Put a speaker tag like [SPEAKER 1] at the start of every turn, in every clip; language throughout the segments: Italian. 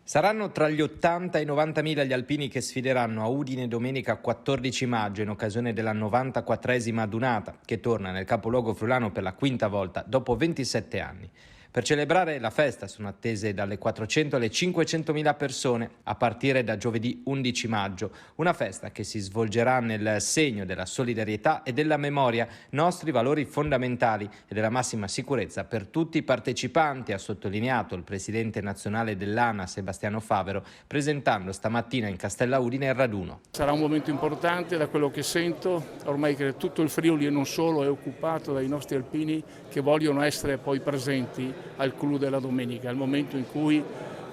[SPEAKER 1] Saranno tra gli 80 e i 90.000 gli alpini che sfideranno a Udine domenica 14 maggio in occasione della 94esima Dunata, che torna nel capoluogo friulano per la quinta volta dopo 27 anni. Per celebrare la festa sono attese dalle 400 alle 500.000 persone a partire da giovedì 11 maggio, una festa che si svolgerà nel segno della solidarietà e della memoria, nostri valori fondamentali e della massima sicurezza per tutti i partecipanti, ha sottolineato il presidente nazionale dell'ANA Sebastiano Favero, presentando stamattina in Castella Udine il raduno.
[SPEAKER 2] Sarà un momento importante, da quello che sento, ormai che tutto il Friuli e non solo è occupato dai nostri alpini che vogliono essere poi presenti al clou della domenica, al momento in cui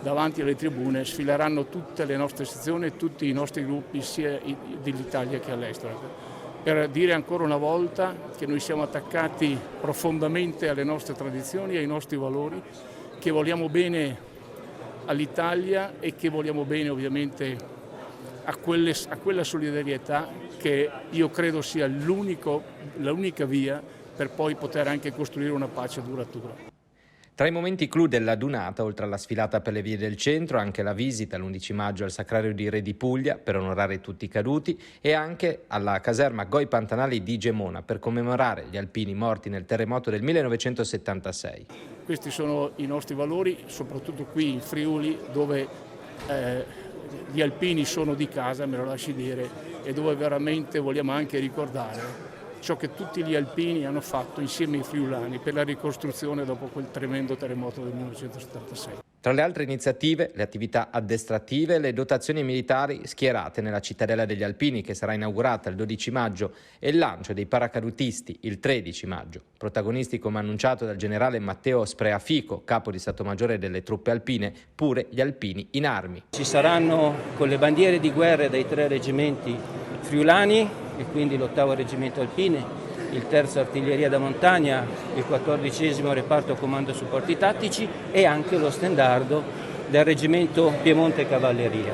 [SPEAKER 2] davanti alle tribune sfileranno tutte le nostre sezioni e tutti i nostri gruppi sia dell'Italia che all'estero, per dire ancora una volta che noi siamo attaccati profondamente alle nostre tradizioni e ai nostri valori, che vogliamo bene all'Italia e che vogliamo bene ovviamente a quella solidarietà che io credo sia l'unica via per poi poter anche costruire una pace duratura.
[SPEAKER 1] Tra i momenti clou della Dunata, oltre alla sfilata per le vie del centro, anche la visita l'11 maggio al Sacrario di Re di Puglia per onorare tutti i caduti e anche alla caserma Goi Pantanali di Gemona per commemorare gli alpini morti nel terremoto del 1976.
[SPEAKER 2] Questi sono i nostri valori, soprattutto qui in Friuli, dove gli alpini sono di casa, me lo lasci dire, e dove veramente vogliamo anche ricordare ciò che tutti gli alpini hanno fatto insieme ai friulani per la ricostruzione dopo quel tremendo terremoto del 1976.
[SPEAKER 1] Tra le altre iniziative, le attività addestrative e le dotazioni militari schierate nella cittadella degli Alpini, che sarà inaugurata il 12 maggio, e il lancio dei paracadutisti il 13 maggio. Protagonisti, come annunciato dal generale Matteo Spreafico, capo di Stato Maggiore delle truppe alpine, pure gli alpini in armi.
[SPEAKER 3] Ci saranno con le bandiere di guerra dei 3 reggimenti friulani, e quindi l'8° reggimento alpine, il 3° artiglieria da montagna, il 14° reparto comando supporti tattici e anche lo stendardo del reggimento Piemonte Cavalleria.